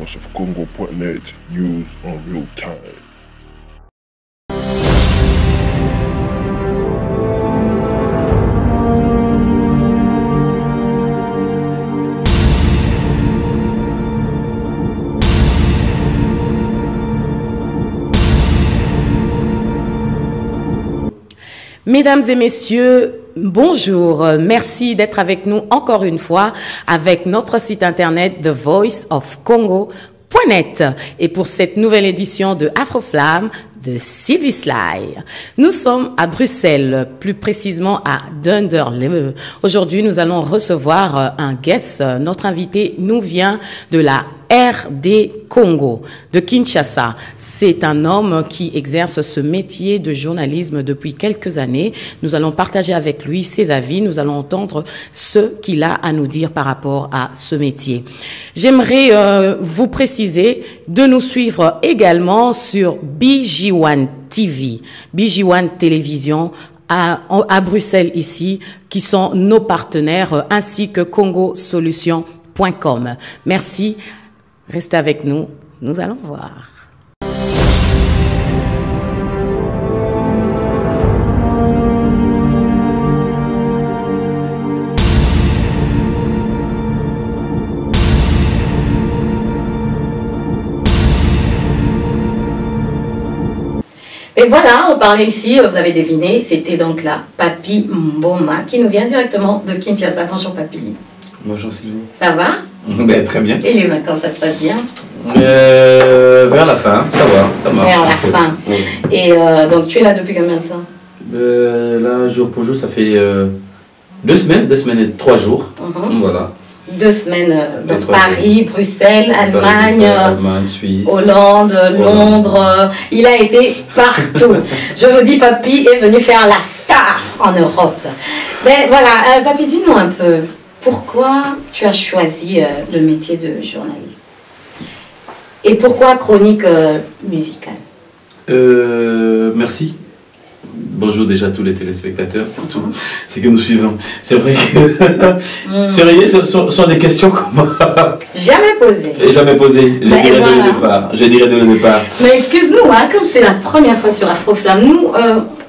voiceofcongo.net news on real time. Mesdames et messieurs, bonjour. Merci d'être avec nous encore une fois avec notre site internet The Voice of Congo.net et pour cette nouvelle édition de Afroflamme de Civisly. Nous sommes à Bruxelles, plus précisément à Dunderlee. Aujourd'hui, nous allons recevoir un guest. Notre invité nous vient de la RD Congo, de Kinshasa. C'est un homme qui exerce ce métier de journalisme depuis quelques années. Nous allons partager avec lui ses avis. Nous allons entendre ce qu'il a à nous dire par rapport à ce métier. J'aimerais vous préciser de nous suivre également sur BG1 TV, BG1 Télévision, à Bruxelles ici, qui sont nos partenaires, ainsi que congosolutions.com. Merci. Restez avec nous, nous allons voir. Et voilà, on parlait ici, vous avez deviné, c'était donc là Papi Mboma qui nous vient directement de Kinshasa. Bonjour Papi. Bonjour Sylvie. Ça va? Ben, très bien. Et les vacances, ça se passe bien? Vers la fin, ça va, ça marche. Vers la fin. Oui. Et donc tu es là depuis combien de temps? Là, jour pour jour, ça fait 2 semaines et 3 jours. Voilà. 2 semaines, donc 3 Paris, jours. Bruxelles, Allemagne, Allemagne, Suisse, Hollande, Londres, il a été partout. Je vous dis, Papi est venu faire la star en Europe. Mais voilà, Papi, dis-nous un peu, pourquoi tu as choisi le métier de journaliste? Et pourquoi chronique musicale? Merci. Bonjour déjà à tous les téléspectateurs, surtout ceux que nous suivons. C'est vrai que sérieux, ce sont des questions qu'on m'a jamais posées. Jamais posées, je dirais dès le départ. Je dirais dès le départ. Mais excuse-nous, hein, comme c'est la première fois sur Afroflamme, nous,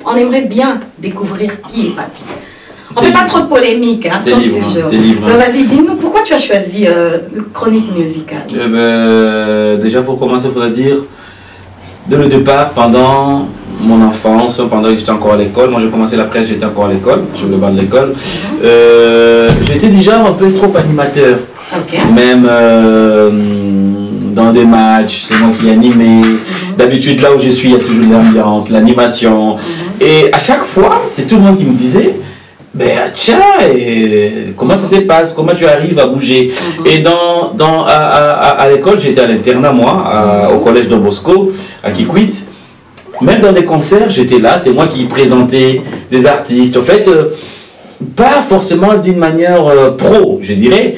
on aimerait bien découvrir qui est Papi. On ne fait pas trop de polémiques, hein, comme toujours. Donc vas-y, dis-nous, pourquoi tu as choisi chronique musicale? Déjà pour commencer, il faudrait dire, dès le départ, pendant mon enfance, pendant que j'étais encore à l'école, moi j'ai commencé la presse, j'étais encore à l'école, sur le banc de l'école, j'étais déjà un peu trop animateur. Même dans des matchs, c'est moi qui animais. D'habitude, là où je suis, il y a toujours de l'ambiance, l'animation. Et à chaque fois, c'est tout le monde qui me disait, ben tiens, comment ça se passe, comment tu arrives à bouger. Et à l'école, j'étais à l'internat moi, au collège Don Bosco, à Kikwit. Même dans des concerts, j'étais là, c'est moi qui présentais des artistes. En fait, pas forcément d'une manière pro, je dirais,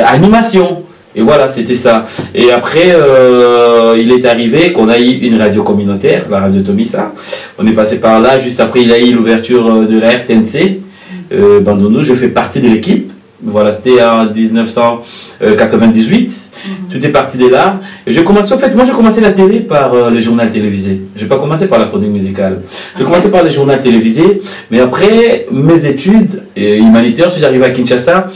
animation. Et voilà, c'était ça. Et après, il est arrivé qu'on a eu une radio communautaire, la radio Tomissa. On est passé par là, juste après il a eu l'ouverture de la RTNC. Bandounou, je fais partie de l'équipe. Voilà, c'était en 1998. Tout est parti de là. Et j'ai commencé, en fait, moi j'ai commencé la télé par les journaux télévisés. Je n'ai pas commencé par la chronique musicale. J'ai commencé par les journaux télévisés. Mais après mes études humanitaires, si j'arrive à Kinshasa,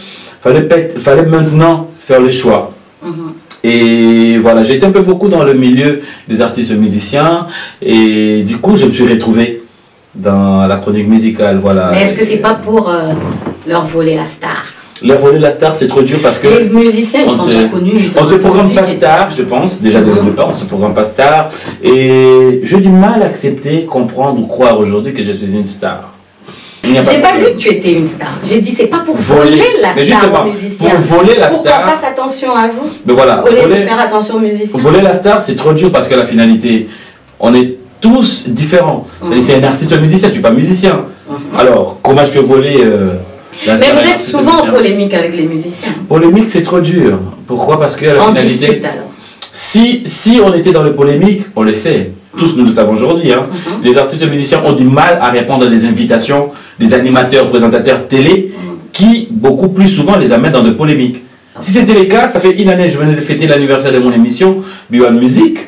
fallait maintenant faire le choix. Et voilà, j'ai été un peu beaucoup dans le milieu des artistes musiciens. Et du coup, je me suis retrouvé dans la chronique musicale. Voilà. Mais est-ce que c'est pas pour leur voler la star? Leur voler la star, c'est trop dur parce que... Les musiciens, ils sont déjà connus. On ne se programme pas star, je pense, déjà dès le départ, on ne se programme pas star. Et j'ai du mal à accepter, comprendre ou croire aujourd'hui que je suis une star. J'ai pas dit que tu étais une star. J'ai dit c'est pas pour voler la star aux musiciens. Pour voler la star. Pour qu'on fasse attention à vous. Mais voilà. Au lieu de faire attention aux musiciens. Voler la star, c'est trop dur parce que la finalité, on est tous différents. C'est un artiste, un musicien, je ne suis pas musicien. Alors, comment je peux voler mais vous êtes souvent en polémique avec les musiciens. Polémique, c'est trop dur. Pourquoi? Parce que la finalité... Dispute, alors. Si on était dans le polémique, on le sait. Tous nous le savons aujourd'hui. Les artistes et musiciens ont du mal à répondre à des invitations des animateurs, présentateurs télé qui, beaucoup plus souvent, les amènent dans des polémiques. Si c'était le cas, ça fait une année, je venais de fêter l'anniversaire de mon émission, Biwan Music.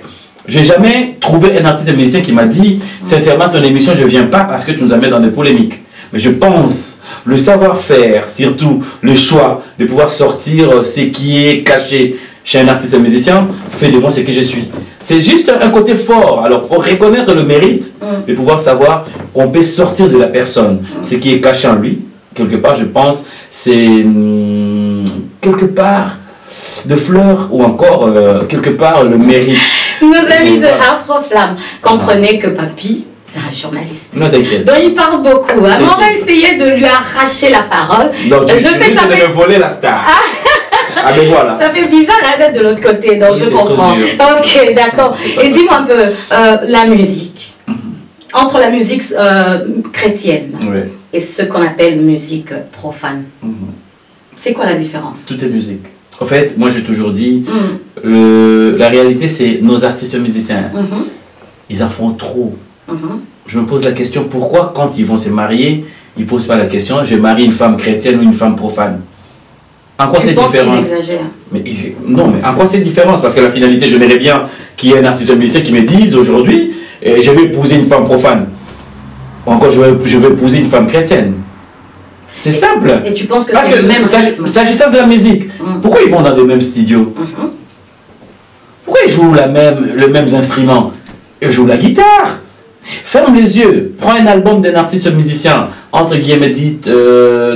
Je n'ai jamais trouvé un artiste musicien qui m'a dit, sincèrement, ton émission, je ne viens pas parce que tu nous amènes dans des polémiques. Mais je pense, le savoir-faire, surtout le choix de pouvoir sortir ce qui est caché chez un artiste musicien, fait de moi ce que je suis. C'est juste un côté fort. Alors, il faut reconnaître le mérite de pouvoir savoir qu'on peut sortir de la personne. Ce qui est caché en lui, quelque part, je pense, c'est quelque part de fleurs ou encore quelque part le mérite. Nos amis de Afroflamme, comprenez que Papy, c'est un journaliste. Non, t'inquiète. Donc il parle beaucoup. Hein. On va essayer de lui arracher la parole. Donc je sais que ça fait... de me voler la star. Ah ben voilà. Ça fait bizarre d'être de l'autre côté, donc je comprends. Ok, d'accord. Et dis-moi un peu, la musique. Entre la musique chrétienne et ce qu'on appelle musique profane, c'est quoi la différence? Tout est musique. En fait, moi j'ai toujours dit, la réalité c'est nos artistes musiciens, ils en font trop. Je me pose la question, pourquoi quand ils vont se marier, ils ne posent pas la question, je marie une femme chrétienne ou une femme profane? En quoi c'est différent? Non, mais en quoi c'est différent? Parce que la finalité, j'aimerais bien qu'il y ait un artiste musicien qui me dise aujourd'hui, je vais épouser une femme profane. Ou encore, je vais épouser une femme chrétienne. C'est simple. Et tu penses que c'est le même rythme? S'agissant de la musique, pourquoi ils vont dans les mêmes studios? Pourquoi ils jouent le même instrument? Ils jouent la guitare. Ferme les yeux, prends un album d'un artiste musicien, entre guillemets dit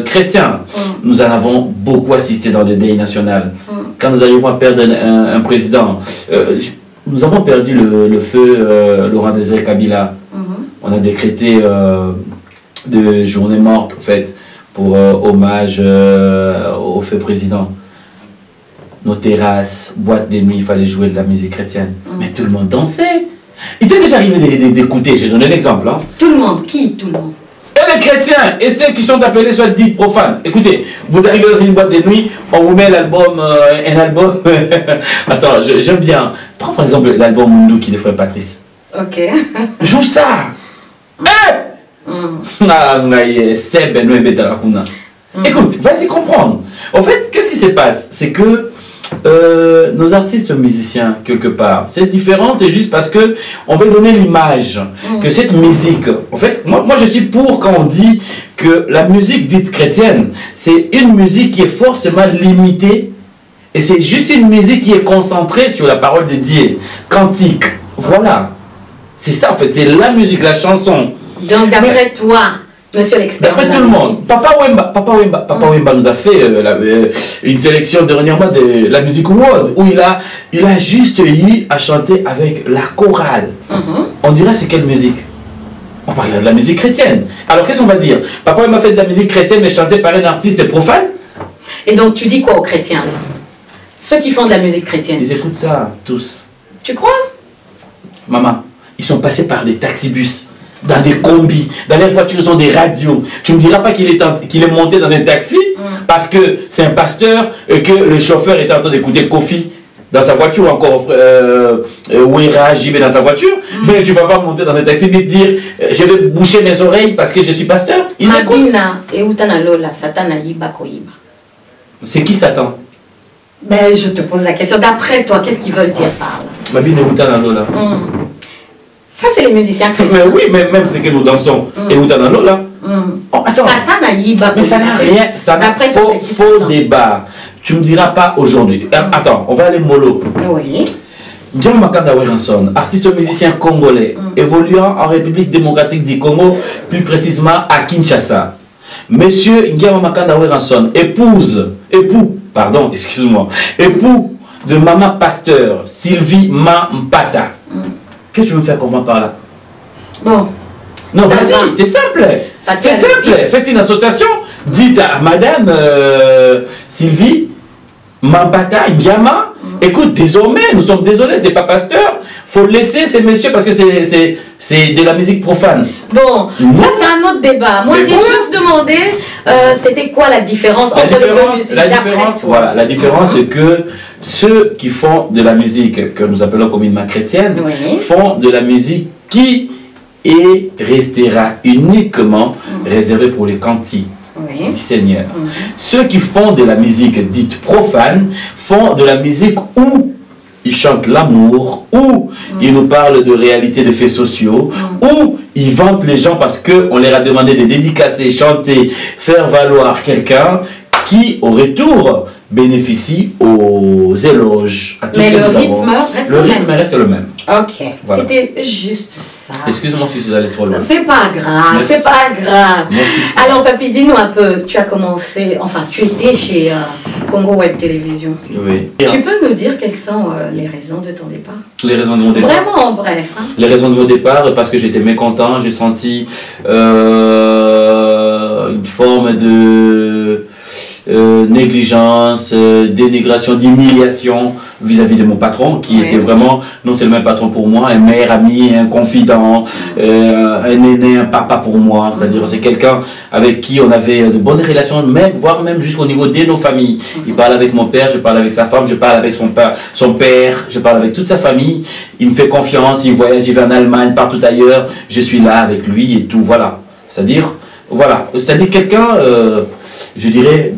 chrétien. Nous en avons beaucoup assisté dans le deuil national. Quand nous arrivons à perdre un président, nous avons perdu le feu Laurent Désiré Kabila. On a décrété de journée morte, en fait, pour hommage au feu président. Nos terrasses, boîtes de nuit, il fallait jouer de la musique chrétienne. Mais tout le monde dansait. Il t'est déjà arrivé d'écouter, j'ai donné un exemple. Hein. Tout le monde, qui tout le monde? Et les chrétiens, et ceux qui sont appelés soit dits profanes. Écoutez, vous arrivez dans une boîte de nuit, on vous met l'album, un album. Attends, j'aime bien. Prends par exemple l'album Mundu qui est de Frère Patrice. Ok. Joue ça. Écoute, vas-y comprendre. En fait, qu'est-ce qui se passe? C'est que nos artistes musiciens, quelque part, c'est différent, c'est juste parce que on veut donner l'image que cette musique, en fait, moi je suis pour quand on dit que la musique dite chrétienne, c'est une musique qui est forcément limitée et c'est juste une musique qui est concentrée sur la parole de Dieu, cantique, voilà. C'est ça en fait, c'est la musique, la chanson. Donc d'après toi, monsieur l'expert. D'après tout le monde, Papa Wemba nous a fait une sélection dernièrement de la musique world où il a juste eu à chanter avec la chorale. On dirait c'est quelle musique? On parle de la musique chrétienne. Alors qu'est-ce qu'on va dire? Papa Wemba fait de la musique chrétienne mais chantée par un artiste profane? Et donc tu dis quoi aux chrétiens là? Ceux qui font de la musique chrétienne. Ils écoutent ça tous. Tu crois? Maman, ils sont passés par des taxibus, dans des combis, dans les voitures, ils ont des radios. Tu ne me diras pas qu'il est monté dans un taxi parce que c'est un pasteur et que le chauffeur est en train d'écouter Kofi dans sa voiture, encore Ouira, JB dans sa voiture. Mais tu ne vas pas monter dans un taxi et se dire je vais boucher mes oreilles parce que je suis pasteur. Ils écoutent. C'est qui Satan? Ben, je te pose la question. D'après toi, qu'est-ce qu'ils veulent dire par là? Ça, c'est les musiciens chrétiens. Mais oui, mais même c'est que nous dansons. Et où t'en as là? Oh, attends. Mais ça n'a rien. Ça n'a faux débat. Tu me diras pas aujourd'hui. Attends, on va aller mollo. Oui. Ndiama Makanda Weranson, artiste musicien congolais, évoluant en République démocratique du Congo, plus précisément à Kinshasa. Monsieur Ndiama Makanda Weranson, époux de maman pasteur Sylvie Mampata. Qu'est-ce que tu veux me faire comprendre par là? Bon. Non, vas-y, c'est simple. C'est simple. Faites une association, dites à madame Sylvie Mampata, Ndiama, écoute, désormais, nous sommes désolés, t'es pas pasteur, faut laisser ces messieurs parce que c'est de la musique profane. Bon, ça c'est un autre débat. Moi j'ai juste demandé, c'était quoi la différence entre les deux musiques? La différence c'est que ceux qui font de la musique que nous appelons communément chrétienne, font de la musique qui restera uniquement réservée pour les cantiques. Oui. du Seigneur. Ceux qui font de la musique dite profane font de la musique où ils chantent l'amour, où ils nous parlent de réalité de faits sociaux, où ils vantent les gens parce qu'on leur a demandé de dédicacer, chanter, faire valoir quelqu'un qui, au retour, bénéficie aux éloges. À tout Mais ce que le nous avons. rythme reste Le le rythme même. reste le même. Ok, Voilà. c'était juste ça. Excuse-moi si vous allez trop loin. C'est pas grave, Merci. c'est pas grave. Merci. Alors, papy, dis-nous un peu, tu as commencé, enfin, tu étais chez Congo Web Télévision. Oui. Tu peux nous dire quelles sont les raisons de ton départ? Les raisons de mon départ. Vraiment en bref. Hein? Les raisons de mon départ, parce que j'étais mécontent, j'ai senti une forme de négligence, dénigration, d'humiliation vis-à-vis de mon patron, qui était vraiment, non seulement un patron pour moi, un meilleur ami, un confident, un aîné, un papa pour moi. C'est-à-dire, c'est quelqu'un avec qui on avait de bonnes relations, même, voire même jusqu'au niveau de nos familles. Il parle avec mon père, je parle avec sa femme, je parle avec son père, je parle avec toute sa famille. Il me fait confiance, il voyage, il va en Allemagne, partout ailleurs. Je suis là avec lui et tout, voilà. C'est-à-dire, voilà. C'est-à-dire quelqu'un, je dirais,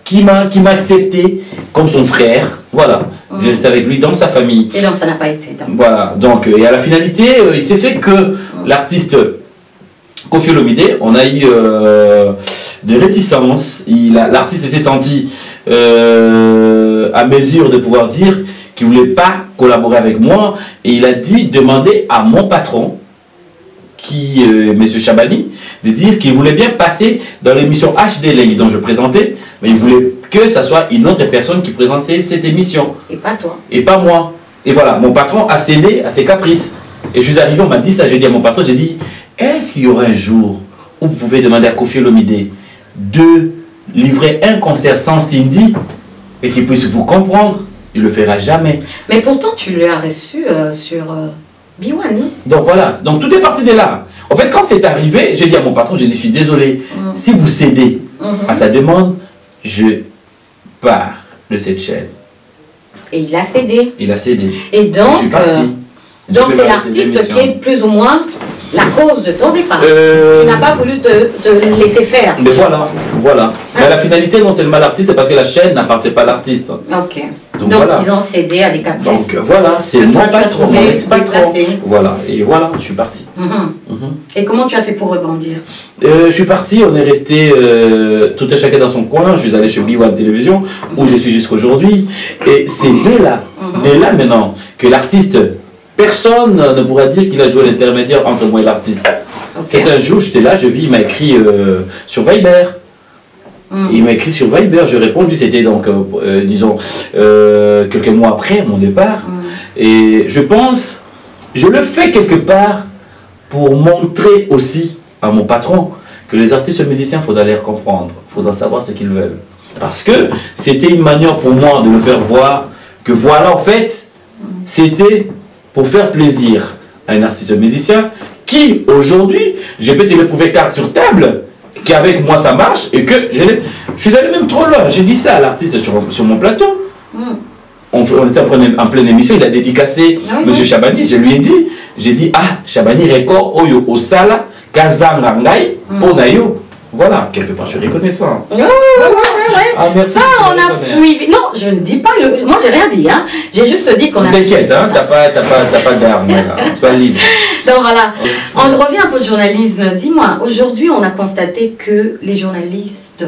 qui m'a accepté comme son frère, voilà. Je reste avec lui dans sa famille. Et donc ça n'a pas été. Donc. Voilà, donc, et à la finalité, il s'est fait que l'artiste Koffi Olomide, on a eu des réticences. L'artiste s'est senti à mesure de pouvoir dire qu'il ne voulait pas collaborer avec moi, et il a demandé à mon patron, qui M. Chabani, de dire qu'il voulait bien passer dans l'émission HD Leng dont je présentais, mais il voulait que ça soit une autre personne qui présentait cette émission. Et pas toi. Et pas moi. Et voilà, mon patron a cédé à ses caprices. Et je suis arrivé, on m'a dit ça, j'ai dit à mon patron, j'ai dit, est-ce qu'il y aura un jour où vous pouvez demander à Koffi Olomide de livrer un concert sans Cindy et qu'il puisse vous comprendre? Il le fera jamais. Mais pourtant, tu l'as reçu sur B1, non? Donc voilà, donc tout est parti de là. En fait, quand c'est arrivé, j'ai dit à mon patron, j'ai dit, je suis désolé, si vous cédez à sa demande, je pars de cette chaîne. Et il a cédé. Il a cédé. Et donc, je suis parti. Donc c'est l'artiste qui est plus ou moins la cause de ton départ. Tu n'as pas voulu te laisser faire. Mais voilà. Mais la finalité, non seulement l'artiste, c'est parce que la chaîne n'appartient pas à l'artiste. Ok. Donc voilà. Ils ont cédé à des caprices. Donc voilà, c'est mon patron, mon ex-patron. Voilà, et voilà, je suis parti. Et comment tu as fait pour rebondir? Je suis parti, on est resté tout un chacun dans son coin. Je suis allé chez B1 Télévision, où je suis jusqu'aujourd'hui. Et c'est dès là maintenant, que l'artiste, personne ne pourra dire qu'il a joué l'intermédiaire entre moi et l'artiste. C'est un jour, j'étais là, il m'a écrit sur Viber. Il m'a écrit sur Viber, j'ai répondu, c'était donc, disons, quelques mois après mon départ. Et je pense, je le fais quelque part pour montrer aussi à mon patron que les artistes musiciens, il faudra les comprendre, il faudra savoir ce qu'ils veulent. Parce que c'était une manière pour moi de le faire voir que voilà, en fait, c'était pour faire plaisir à un artiste musicien qui, aujourd'hui, je peux te le prouver carte sur table, qu'avec moi ça marche et que je suis allé même trop loin. J'ai dit ça à l'artiste sur mon plateau. On était en pleine émission, il a dédicacé M. Chabani. Je lui ai dit, Chabani record oyo osala kazanga ngai ponayo. Voilà, quelque part je suis reconnaissant. Ah, ça on a suivi. Non, je ne dis pas, moi j'ai rien dit, hein. J'ai juste dit qu'on a suivi. T'inquiète, hein, t'as pas d'armes, sois libre. Donc voilà, on revient un peu au journalisme. Dis-moi, aujourd'hui on a constaté que les journalistes,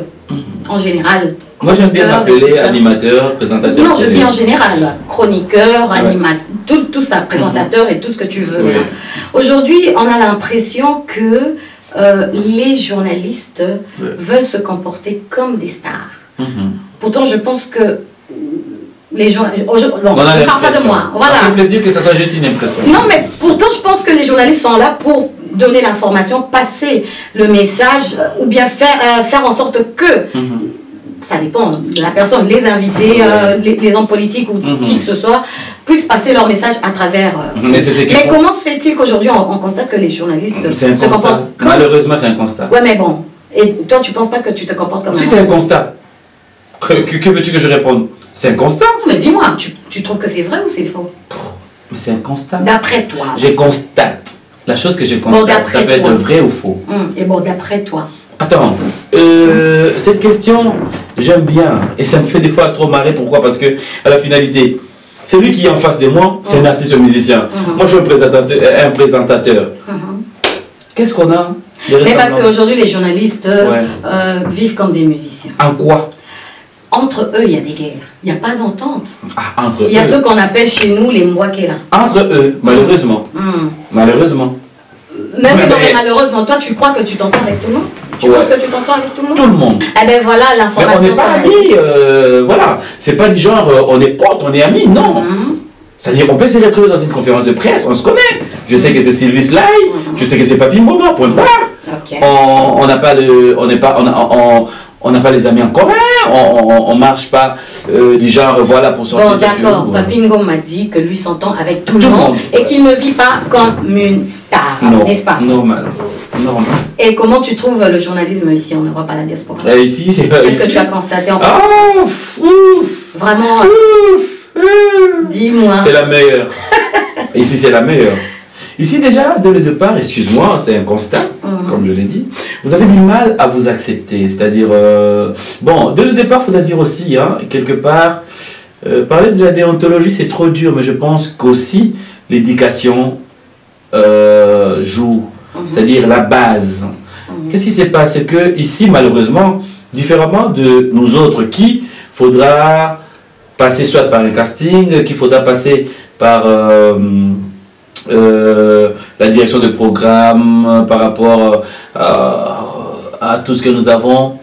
en général... Moi j'aime bien m'appeler animateur, présentateur. Non, je dis en général, chroniqueur, animateur, tout ça, présentateur et tout ce que tu veux. Aujourd'hui, on a l'impression que les journalistes veulent se comporter comme des stars. Pourtant, je pense que les journalistes... Bon, je ne parle pas de moi. Voilà. Ça fait plaisir que ça soit juste une impression. Non, mais pourtant, je pense que les journalistes sont là pour donner l'information, passer le message, ou bien faire en sorte que... Ça dépend de la personne, les invités, les hommes politiques ou qui que ce soit, puissent passer leur message à travers... Mais comment se fait-il qu'aujourd'hui on constate que les journalistes se comportent comme... Malheureusement, c'est un constat. Ouais, mais bon. Et toi, tu ne penses pas que tu te comportes comme... Si c'est un constat, que veux-tu que je réponde? C'est un constat. Non, mais dis-moi, tu trouves que c'est vrai ou c'est faux? Mais c'est un constat. D'après toi. Je constate. La chose que je constate, ça peut être vrai ou faux. Et bon, d'après toi. Attends, cette question, j'aime bien. Et ça me fait des fois trop marrer. Pourquoi? Parce que, à la finalité, celui qui est en face de moi, c'est un artiste musicien. Moi, je suis un présentateur. Qu'est-ce qu'on a? Mais parce qu'aujourd'hui, les journalistes vivent comme des musiciens. En quoi? Entre eux, il y a des guerres. Il n'y a pas d'entente. Ah, entre eux. Il y a ceux qu'on appelle chez nous les Mwakela. Entre eux, malheureusement. Malheureusement. Même malheureusement, toi, tu crois que tu t'entends avec tout le monde? Tu penses que tu t'entends avec tout le monde? Tout le monde. Eh bien voilà l'information. Mais on n'est pas amis, voilà. C'est pas du genre, on est potes, on est amis, non. C'est-à-dire qu'on peut se retrouver dans une conférence de presse, on se connaît. Je sais que c'est Sylvie Sly, je sais que c'est Papi Mboma, point barre. On n'a pas on n'a pas les amis en commun, on marche pas du genre, voilà, pour sortir. Bon, d'accord, Papi Ngom m'a dit que lui s'entend avec tout le monde et qu'il ne vit pas comme une star, n'est-ce pas? Normal. Et comment tu trouves le journalisme ici en Europe à la diaspora? Ici, qu'est-ce que tu as constaté en Vraiment dis-moi. C'est la meilleure. Ici, c'est la meilleure. Ici, déjà, dès le départ, excuse-moi, c'est un constat, comme je l'ai dit, vous avez du mal à vous accepter. C'est-à-dire, bon, dès le départ, il faudra dire aussi, hein, quelque part, parler de la déontologie, c'est trop dur, mais je pense qu'aussi, l'éducation joue, c'est-à-dire la base. Qu'est-ce qui se passe? C'est que ici, malheureusement, différemment de nous autres, qui faudra passer soit par un casting, qu'il faudra passer par la direction de programme, par rapport à tout ce que nous avons.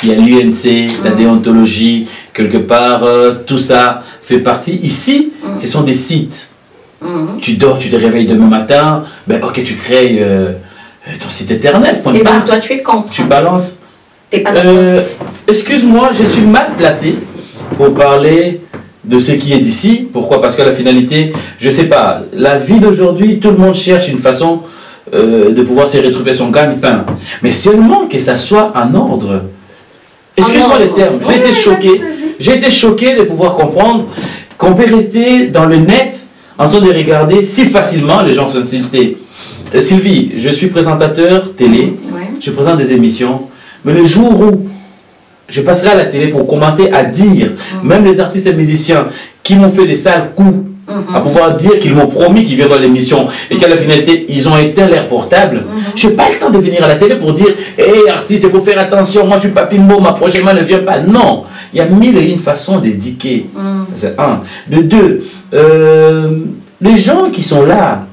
Il y a l'UNC, la déontologie, quelque part, tout ça fait partie. Ici, ce sont des sites. Tu dors, tu te réveilles demain matin, ben ok, tu crées ton site internet. Et donc toi, tu es contre? Tu balances. T'es pas excuse-moi, je suis mal placé pour parler de ce qui est d'ici. Pourquoi? Parce que la finalité, je sais pas, la vie d'aujourd'hui, tout le monde cherche une façon de pouvoir se retrouver son gagne-pain. Mais seulement que ça soit en ordre. Excuse-moi les termes, j'ai été choqué. J'ai été choqué de pouvoir comprendre qu'on peut rester dans le net en train de regarder si facilement les gens sont insultés. Sylvie, je suis présentateur télé, je présente des émissions, mais le jour où je passerai à la télé pour commencer à dire, même les artistes et musiciens qui m'ont fait des sales coups, à pouvoir dire qu'ils m'ont promis qu'ils viennent dans l'émission et qu'à la finalité, ils ont éteint leur portable. Je n'ai pas le temps de venir à la télé pour dire « Hé artiste, il faut faire attention, moi je suis Papi Mboma, prochainement ne viens pas. » Non, il y a mille et une façons d'éduquer. C'est un. De deux, les gens qui sont là,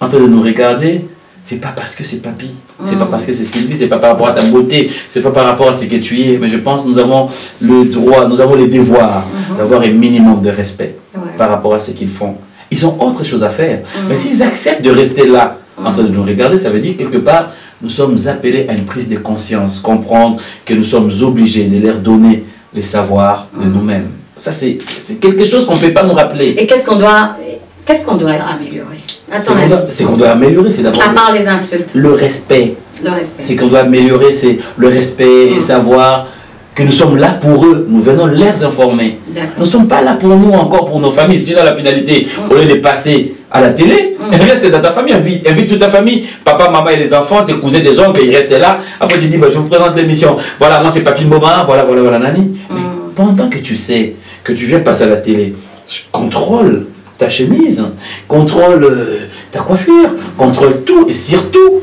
en train de nous regarder, c'est pas parce que c'est Papi, c'est pas parce que c'est Sylvie, c'est pas par rapport à ta beauté, c'est pas par rapport à ce que tu es, mais je pense que nous avons le droit, nous avons les devoirs d'avoir un minimum de respect par rapport à ce qu'ils font. Ils ont autre chose à faire, mais s'ils acceptent de rester là, en train de nous regarder, ça veut dire quelque part, nous sommes appelés à une prise de conscience, comprendre que nous sommes obligés de leur donner les savoirs de nous-mêmes. Ça, c'est quelque chose qu'on ne peut pas nous rappeler. Et qu'est-ce qu'on doit améliorer? C'est qu'on doit améliorer, c'est d'abord... À part les insultes. Le respect. Le respect. C'est qu'on doit améliorer, c'est le respect et savoir que nous sommes là pour eux. Nous venons les informer. Nous ne sommes pas là pour nous encore, pour nos familles. Si tu as la finalité, au lieu de passer à la télé, reste dans ta famille, invite toute ta famille, papa, maman et les enfants, tes cousins, tes oncles, ils restent là. Après tu dis, bah, je vous présente l'émission. Voilà, moi c'est Papi Mboma, voilà, nani. Mais pendant que tu sais que tu viens passer à la télé, contrôle ta chemise, contrôle ta coiffure, contrôle tout et surtout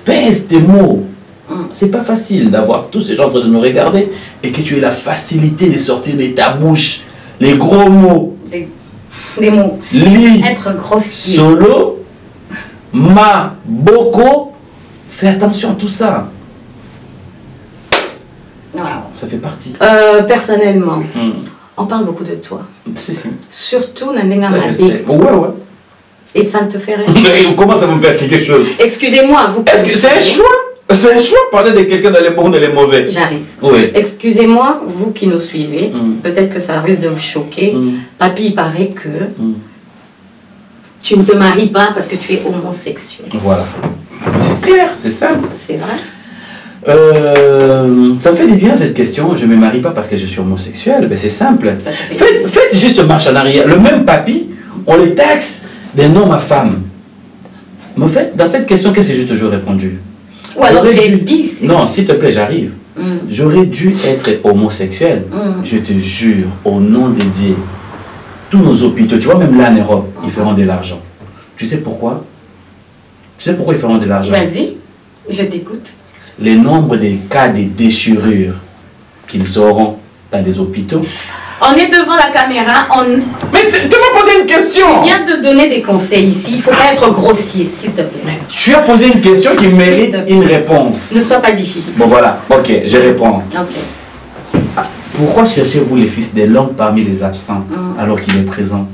pèse tes mots. C'est pas facile d'avoir tous ces gens en train de nous regarder et que tu aies la facilité de sortir de ta bouche les gros mots. Des mots. Être grossier. Solo, ma, boko. Fais attention à tout ça. Ça fait partie. Personnellement, on parle beaucoup de toi. Si. Surtout Nandenga Mabé. Ouais. Et ça ne te fait rien. Comment ça va me faire quelque chose? Excusez-moi, vous. Est-ce que c'est un choix? C'est un choix de parler de quelqu'un dans les bons et dans les mauvais. J'arrive. Oui. Excusez-moi, vous qui nous suivez, peut-être que ça risque de vous choquer. Papi, il paraît que tu ne te maries pas parce que tu es homosexuel. Voilà. C'est clair, c'est simple. C'est vrai. Ça me fait du bien cette question. Je ne me marie pas parce que je suis homosexuel. Ben, c'est simple. Faites juste marche en arrière. Le même Papi, on les taxe d'un homme à femme. Mais en fait, dans cette question, qu'est-ce que j'ai toujours répondu? Ou alors tu es bisexuel. Non, s'il te plaît, j'arrive. J'aurais dû être homosexuel. Je te jure, au nom de Dieu. Tous nos hôpitaux, tu vois, même là en Europe, ils feront de l'argent. Tu sais pourquoi? Tu sais pourquoi ils feront de l'argent? Vas-y, je t'écoute. Le nombre de cas de déchirure qu'ils auront dans des hôpitaux. On est devant la caméra, Mais tu m'as posé une question. Tu viens de donner des conseils ici, il ne faut pas être grossier, s'il te plaît. Tu as posé une question qui mérite une réponse. Ne sois pas difficile. Bon voilà, ok, je réponds. Ok. Pourquoi cherchez-vous les fils de l'homme parmi les absents alors qu'il est présent?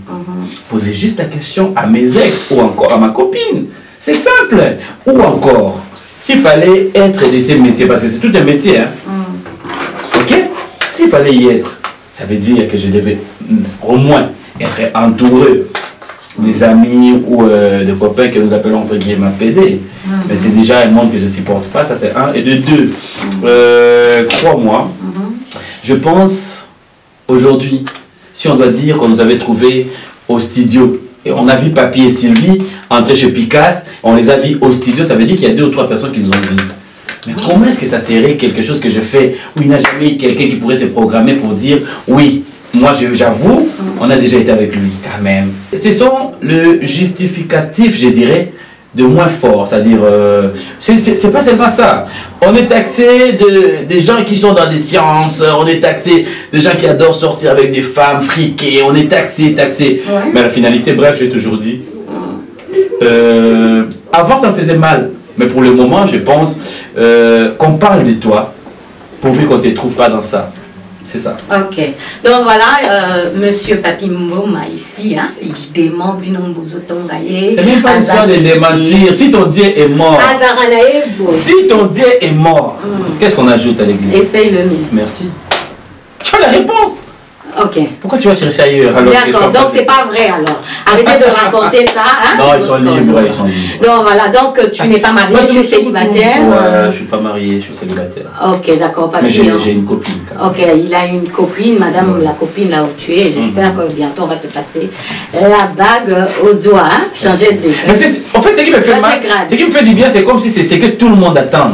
Posez juste la question à mes ex ou encore à ma copine. C'est simple. Ou encore, s'il fallait être de ces métiers, parce que c'est tout un métier, hein. Ok? S'il fallait y être, ça veut dire que je devais au moins être entouré des amis ou des copains que nous appelons entre guillemets PD. Mais c'est déjà un monde que je ne supporte pas, ça c'est un. Et de deux, crois-moi, je pense aujourd'hui, si on doit dire qu'on nous avait trouvé au studio, et on a vu Papy et Sylvie entrer chez Picasso, on les a vus au studio, ça veut dire qu'il y a 2 ou 3 personnes qui nous ont vus. Mais comment est-ce que ça serait quelque chose que je fais où il n'y a jamais eu quelqu'un qui pourrait se programmer pour dire oui, moi j'avoue, on a déjà été avec lui quand même. Ce sont le justificatif, je dirais, de moins fort, c'est-à-dire, c'est pas seulement ça. On est taxé des gens qui sont dans des sciences, on est taxé des gens qui adorent sortir avec des femmes friquées, on est taxé. Ouais. Mais la finalité, bref, j'ai toujours dit, avant ça me faisait mal, mais pour le moment, je pense qu'on parle de toi, pourvu qu'on ne te trouve pas dans ça. C'est ça. Ok. Donc voilà, monsieur Papi Mboma ici, hein, il demande Binombozotongaye. C'est même pas l'histoire de démentir. Si ton Dieu est mort, si ton Dieu est mort, qu'est-ce qu'on ajoute à l'église? Essaye le mien. Merci. Tu as la réponse. Ok. Pourquoi tu vas chercher ailleurs alors? D'accord, donc c'est pas vrai alors. Arrêtez de raconter ça. Hein, non, ils sont libres, ils sont libres. Donc voilà, donc tu n'es pas marié, tu es célibataire. Ouais, je suis pas marié, je suis célibataire. Ok, d'accord, pas mais j'ai une copine. Ok, il a une copine, madame la copine là où tu es. J'espère que bientôt on va te passer la bague au doigt, hein, changer de décret. En fait, ce qui me fait mal, ce qui me fait du bien, c'est comme si c'est ce que tout le monde attend.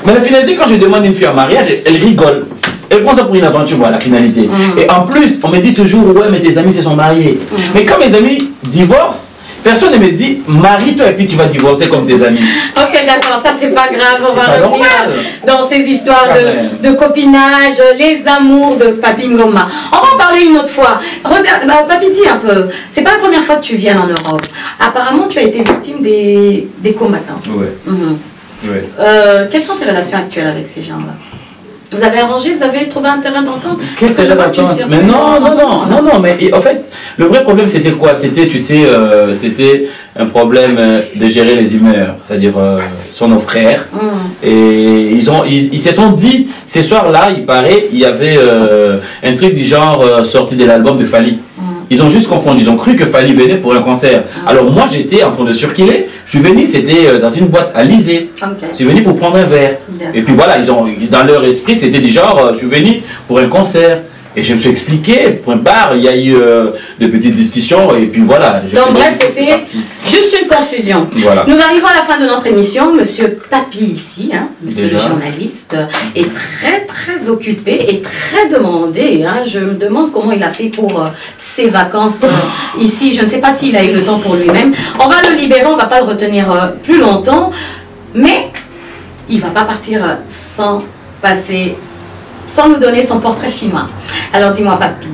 Mais la finalité, quand je demande une fille en mariage, elle rigole. Elle prend ça pour une aventure, voilà, la finalité. Et en plus, on me dit toujours, ouais, mais tes amis se sont mariés. Mais quand mes amis divorcent, personne ne me dit, marie-toi et puis tu vas divorcer comme tes amis. Ok, d'accord, ça c'est pas grave, on va revenir dans ces histoires de copinage, les amours de Papi Ngoma. On va en parler une autre fois. Regarde, Papi, dis un peu, c'est pas la première fois que tu viens en Europe. Apparemment, tu as été victime des combattants. Ouais. Ouais. Quelles sont tes relations actuelles avec ces gens-là? Vous avez arrangé, vous avez trouvé un terrain d'entente? Qu'est-ce que j'avais entendu? Mais non, mais en fait, le vrai problème c'était quoi? C'était, tu sais, c'était un problème de gérer les humeurs, c'est-à-dire sont nos frères. Et ils se sont dit, ce soir-là, il paraît, il y avait un truc du genre sorti de l'album de Fali. Ils ont juste confondu, ils ont cru que Fali venait pour un concert. Alors moi j'étais en train de circuler, je suis venu, c'était dans une boîte à Lysée. Je suis venu pour prendre un verre. Et puis voilà, ils ont, dans leur esprit c'était du genre, je suis venu pour un concert. Et je me suis expliqué, pour un bar, il y a eu de petites discussions et puis voilà. Donc bref, c'était juste une confusion. Voilà. Nous arrivons à la fin de notre émission. Monsieur Papi ici, hein, monsieur le journaliste, est très très occupé et très demandé. Hein. Je me demande comment il a fait pour ses vacances ici. Je ne sais pas s'il a eu le temps pour lui-même. On va le libérer, on ne va pas le retenir plus longtemps. Mais il ne va pas partir sans nous donner son portrait chinois. Alors dis-moi, Papi,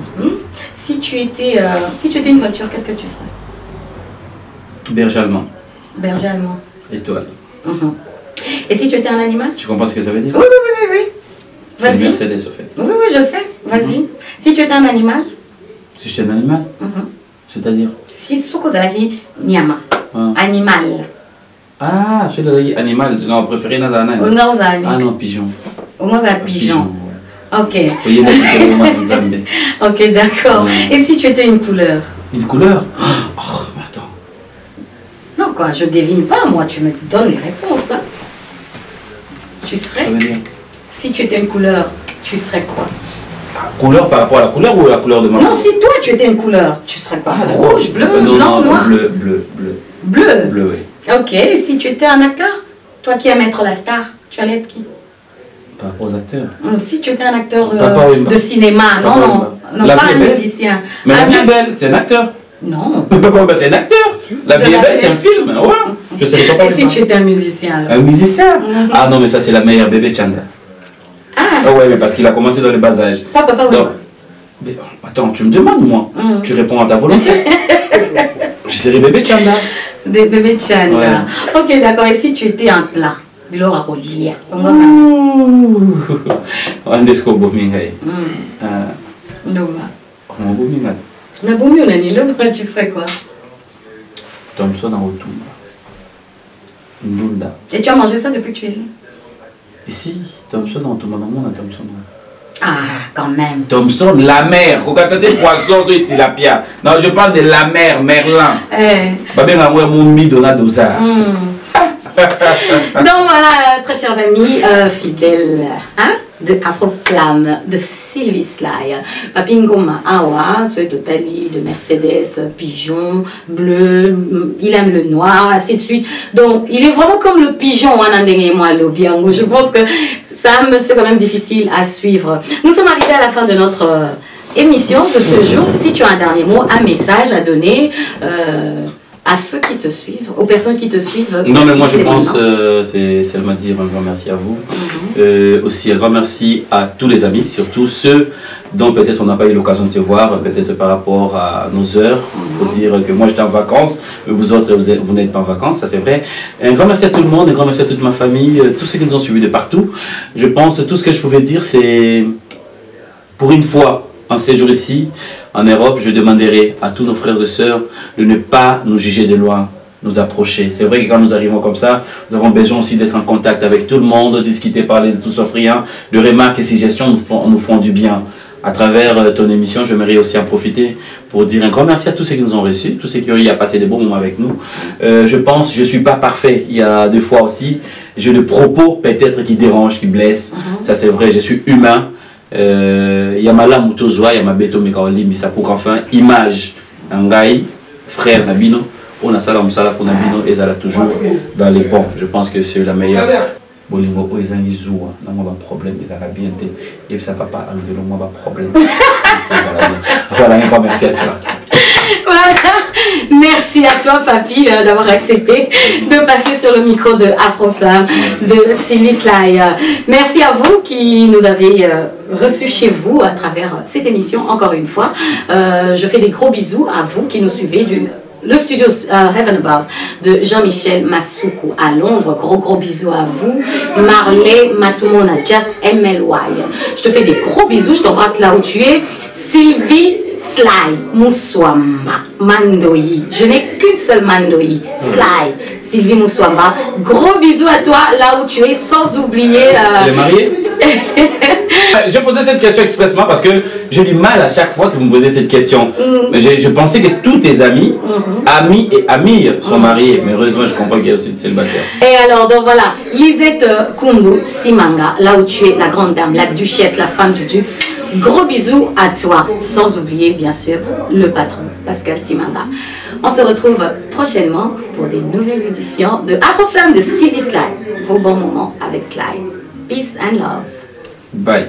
si tu étais une voiture, qu'est-ce que tu serais? Berger allemand. Berger allemand. Étoile. Et si tu étais un animal? Tu comprends ce que ça veut dire? Oui. Vas-y. Mercedes, au fait. Oui, je sais. Vas-y. Si tu étais un animal? Si j'étais un animal? C'est-à-dire? Si Sukozalaki Nyama. Animal. Ah, je suis animal. Non, préféré dans un animal. Ah non, pigeon. Au moins un pigeon. Ok. Ok, d'accord. Et si tu étais une couleur? Une couleur? Oh, mais attends. Non, quoi, je devine pas, moi, tu me donnes les réponses. Hein. Tu serais? Ça veut dire? Si tu étais une couleur, tu serais quoi? Couleur par rapport à la couleur ou à la couleur de ma peau? Non, si toi tu étais une couleur, tu serais quoi? Rouge, bleu, blanc, noir? Bleu. Bleu? Bleu, oui. Ok, et si tu étais un acteur? Toi qui aimes être la star, tu allais être qui? Par rapport aux acteurs. Si tu étais un acteur de cinéma, non, pas un musicien. Mais La Vie est belle, c'est un acteur. Non. C'est un acteur. La Vie est belle, c'est un film. Ouais. Je sais pas. Et si tu étais un musicien alors? Un musicien? Ah non, mais ça c'est la meilleure, Bébé Chanda. Ah ouais, mais parce qu'il a commencé dans le bas âge. Papa, oui. Mais, attends, tu me demandes moi. Tu réponds à ta volonté. Je serai Bébé Chanda. Bébé Chanda. Ouais. Ok, d'accord. Et si tu étais un plat? De l'or à relier. On est bomingaï. Noma. On bomingaï. Na bomi on a ni l'homme, tu sais quoi? Thompson en retour. Ndunda. Et tu as mangé ça depuis que tu es ici? Ici, Thompson en retour, on a Thompson. Ah, quand même. Thompson, la mer. Regarde tes poissons, tu es tilapia. Non, je parle de la mer, Merlin. Babé m'a moi mon mi donna dosa. Donc voilà, très chers amis, fidèles de Afro-Flamme, de Sylvie Sly, Papingoma Awa, ceux de Tali, de Mercedes, Pigeon, Bleu, il aime le noir, ainsi de suite. Donc il est vraiment comme le pigeon, je pense que c'est un monsieur quand même difficile à suivre. Nous sommes arrivés à la fin de notre émission de ce jour. Si tu as un dernier mot, un message à donner à ceux qui te suivent, aux personnes qui te suivent. Non, mais moi je pense, c'est m'a dire un grand merci à vous. Aussi un grand merci à tous les amis, surtout ceux dont peut-être on n'a pas eu l'occasion de se voir, peut-être par rapport à nos heures. Il faut dire que moi j'étais en vacances, vous autres vous n'êtes pas en vacances, ça c'est vrai. Un grand merci à tout le monde, un grand merci à toute ma famille, tous ceux qui nous ont suivis de partout. Je pense tout ce que je pouvais dire, c'est pour une fois, en séjour ici, en Europe, je demanderai à tous nos frères et sœurs de ne pas nous juger de loin, nous approcher. C'est vrai que quand nous arrivons comme ça, nous avons besoin aussi d'être en contact avec tout le monde, discuter, parler de tout sauf rien. De remarques et suggestions nous font du bien. À travers ton émission, j'aimerais aussi en profiter pour dire un grand merci à tous ceux qui nous ont reçus, tous ceux qui ont eu à passer des bons moments avec nous. Je pense, je ne suis pas parfait. Il y a des fois aussi, j'ai des propos peut-être qui dérangent, qui blessent. Ça c'est vrai, je suis humain. Yamala Mutozwa, Yamabeto Mekaoli, Misa pour qu'enfin, image, Ngai, frère Nabino, on a ça là, Moussala pour Nabino, et ça toujours dans les bons. Je pense que c'est la meilleure. Bolingo, oh, ils ont des zoua, non, moi, un problème, il a bien été, et ça va pas enlever le moi, un problème. Voilà, un grand merci à toi. Voilà, merci à toi, Papi, d'avoir accepté de passer sur le micro de Afro-Flamme, de Sylvie Sly. Merci à vous qui nous avez reçus chez vous à travers cette émission, encore une fois. Je fais des gros bisous à vous qui nous suivez le studio Heaven Above de Jean-Michel Masuku à Londres. Gros bisous à vous. Marley Matumona, Just MLY. Je te fais des gros bisous, je t'embrasse là où tu es. Sylvie Sly, Mouswamba, Mandoï. Je n'ai qu'une seule Mandoï. Sly, Sylvie Mouswamba. Gros bisous à toi là où tu es, sans oublier. Elle est mariée? Je posais cette question expressement parce que j'ai du mal à chaque fois que vous me posez cette question. Je pensais que tous tes amis, amis et amies sont mariés. Mais heureusement, je comprends qu'il y a aussi des célibataires. Et alors, donc voilà, Lisette Kungu Simanga, là où tu es la grande dame, la duchesse, la femme du duc. Gros bisous à toi, sans oublier bien sûr le patron, Pascal Simanga. On se retrouve prochainement pour des nouvelles éditions de Afro-Flamme de Sylvie Sly. Vos bons moments avec Sly. Peace and love. Bye.